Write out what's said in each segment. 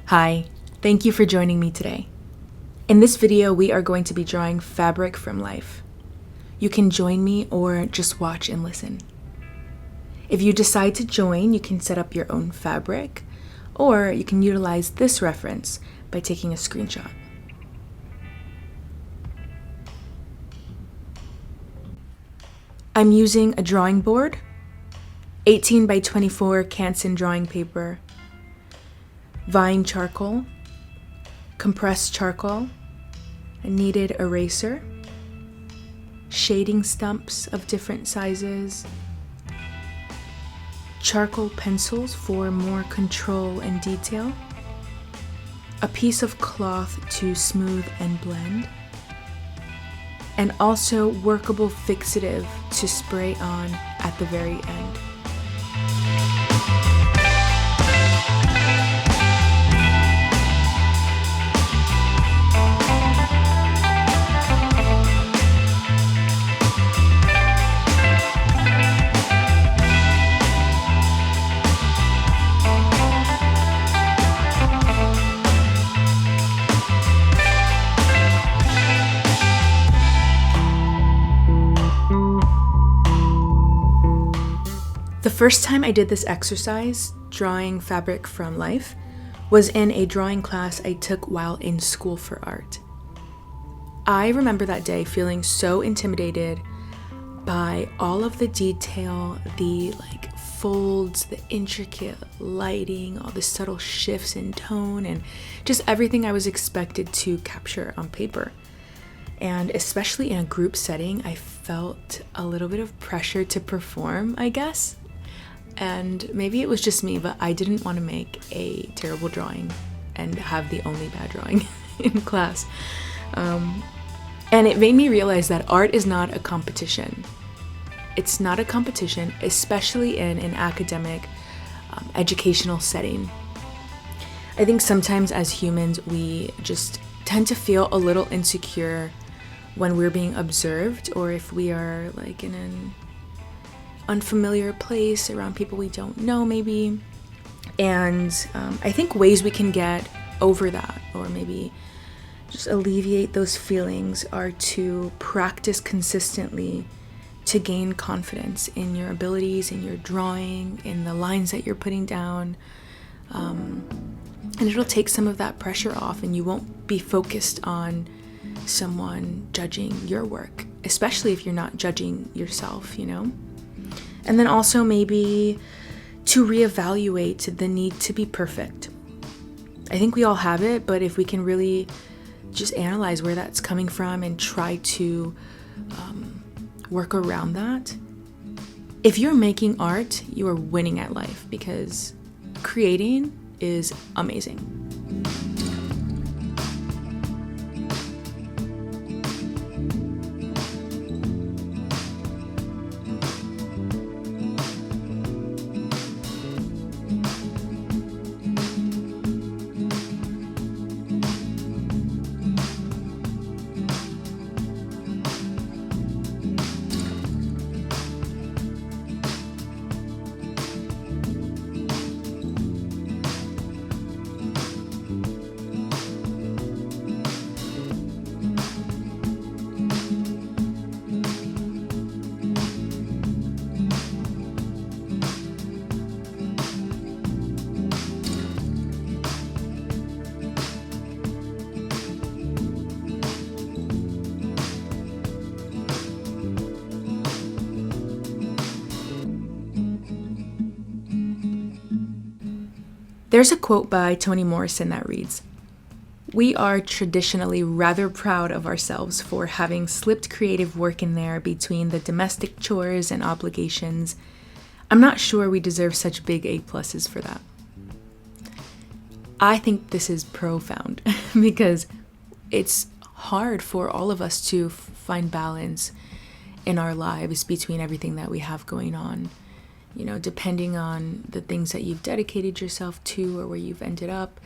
Hi, thank you for joining me today. In this video, we are going to be drawing fabric from life. You can join me or just watch and listen. If you decide to join, you can set up your own fabric, or you can utilize this reference by taking a screenshot. I'm using a drawing board, 18 by 24 Canson drawing paper, vine charcoal, compressed charcoal, a kneaded eraser, shading stumps of different sizes, charcoal pencils for more control and detail, a piece of cloth to smooth and blend, and also workable fixative to spray on at the very end. The first time I did this exercise, drawing fabric from life, was in a drawing class I took while in school for art. I remember that day feeling so intimidated by all of the detail, the folds, the intricate lighting, all the subtle shifts in tone, and just everything I was expected to capture on paper. And especially in a group setting, I felt a little bit of pressure to perform, I guess. And maybe it was just me, but I didn't want to make a terrible drawing and have the only bad drawing in class. And it made me realize that art is not a competition. It's not a competition, especially in an academic, educational setting. I think sometimes as humans, we just tend to feel a little insecure when we're being observed, or if we are in an unfamiliar place around people we don't know maybe. And I think ways we can get over that, or maybe just alleviate those feelings, are to practice consistently to gain confidence in your abilities, in your drawing, in the lines that you're putting down. And it'll take some of that pressure off, and you won't be focused on someone judging your work, especially if you're not judging yourself, And then also maybe to reevaluate the need to be perfect. I think we all have it, but if we can really just analyze where that's coming from and try to work around that. If you're making art, you are winning at life, because creating is amazing. There's a quote by Toni Morrison that reads, "We are traditionally rather proud of ourselves for having slipped creative work in there between the domestic chores and obligations. I'm not sure we deserve such big A+ for that." I think this is profound because it's hard for all of us to find balance in our lives between everything that we have going on. Depending on the things that you've dedicated yourself to or where you've ended up,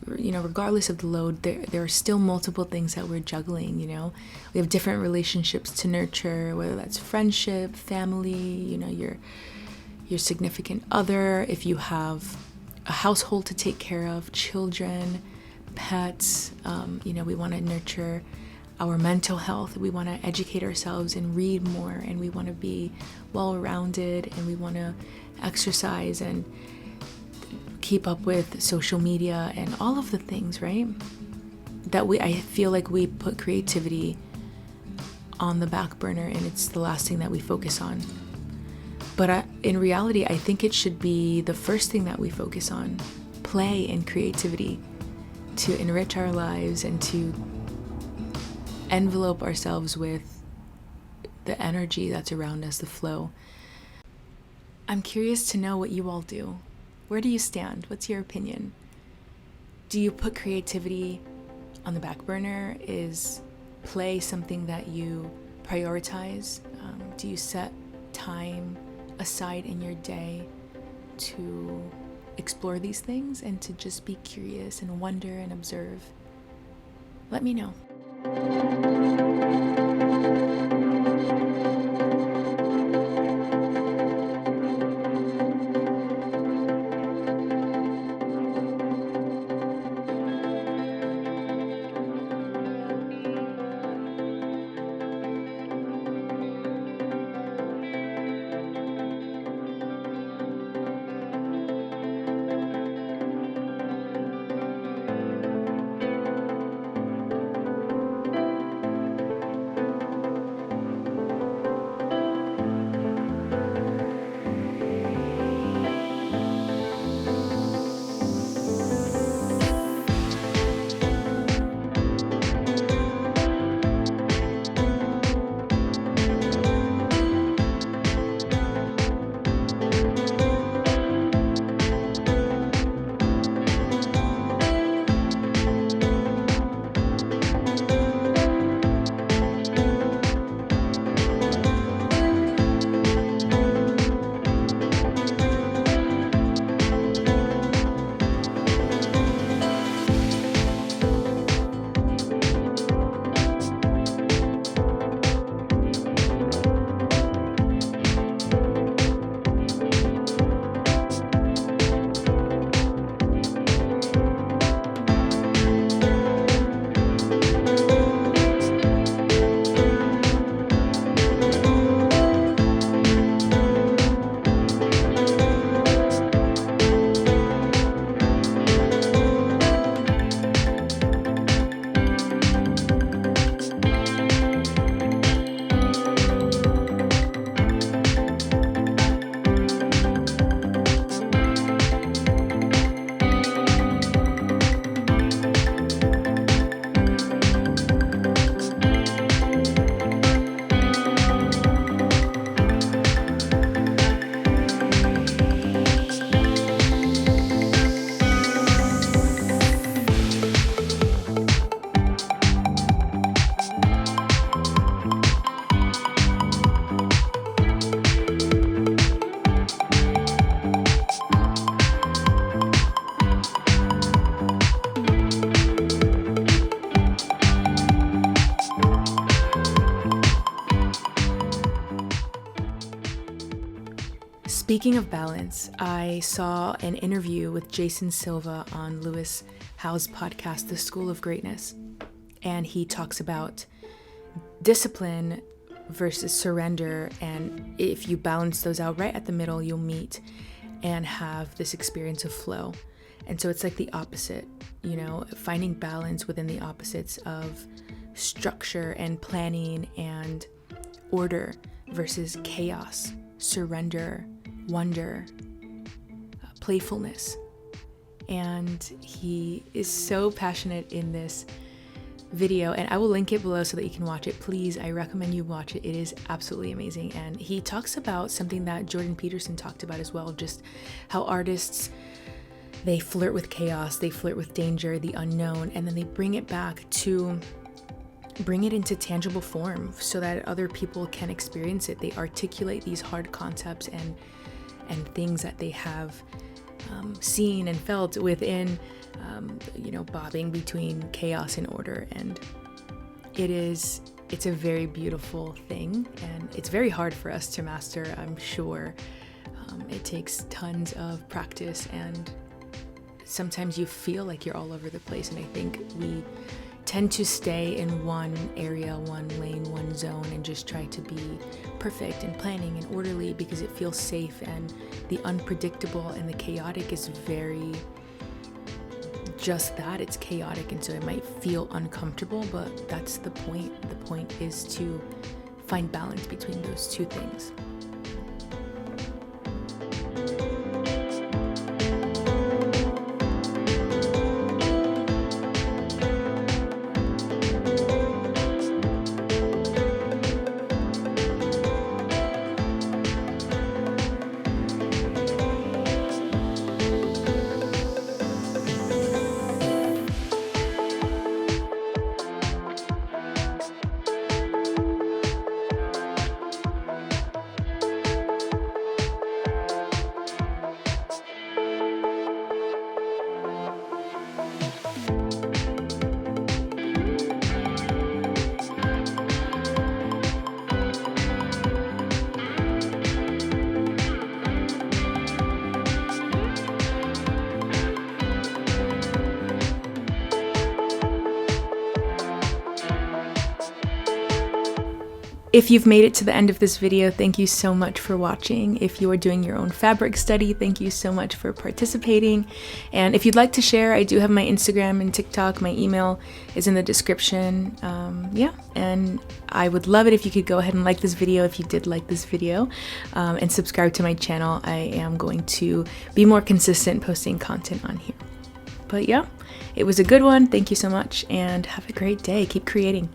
regardless of the load, there are still multiple things that we're juggling, We have different relationships to nurture, whether that's friendship, family, your significant other, if you have a household to take care of, children, pets. We want to nurture our mental health. We want to educate ourselves and read more, and we want to be well-rounded, and we want to exercise and keep up with social media and all of the things, right? I feel like we put creativity on the back burner, and it's the last thing that we focus on. But in reality, I think it should be the first thing that we focus on: play and creativity, to enrich our lives and to envelope ourselves with the energy that's around us, the flow. I'm curious to know what you all do. Where do you stand? What's your opinion? Do you put creativity on the back burner? Is play something that you prioritize? Do you set time aside in your day to explore these things and to just be curious and wonder and observe? Let me know. Speaking of balance, I saw an interview with Jason Silva on Lewis Howes' podcast, The School of Greatness, and he talks about discipline versus surrender, and if you balance those out right at the middle, you'll meet and have this experience of flow. And so it's like the opposite, finding balance within the opposites of structure and planning and order versus chaos, surrender, wonder, playfulness. And he is so passionate in this video, and I will link it below so that you can watch it. Please, I recommend you watch it. It is absolutely amazing. And he talks about something that Jordan Peterson talked about as well, just how artists, they flirt with chaos, they flirt with danger, the unknown, and then they bring it back to bring it into tangible form so that other people can experience it. They articulate these hard concepts and things that they have seen and felt within, bobbing between chaos and order. And it's a very beautiful thing, and it's very hard for us to master, I'm sure. It takes tons of practice and sometimes you feel like you're all over the place, and I think we tend to stay in one area, one lane, one zone, and just try to be perfect and planning and orderly because it feels safe, and the unpredictable and the chaotic is very just that. It's chaotic, and so it might feel uncomfortable, but that's the point. The point is to find balance between those two things. If you've made it to the end of this video, thank you so much for watching. If you are doing your own fabric study, thank you so much for participating. And if you'd like to share, I do have my Instagram and TikTok. My email is in the description. And I would love it if you could go ahead and like this video if you did like this video, and subscribe to my channel. I am going to be more consistent posting content on here. But yeah, it was a good one. Thank you so much, and have a great day. Keep creating.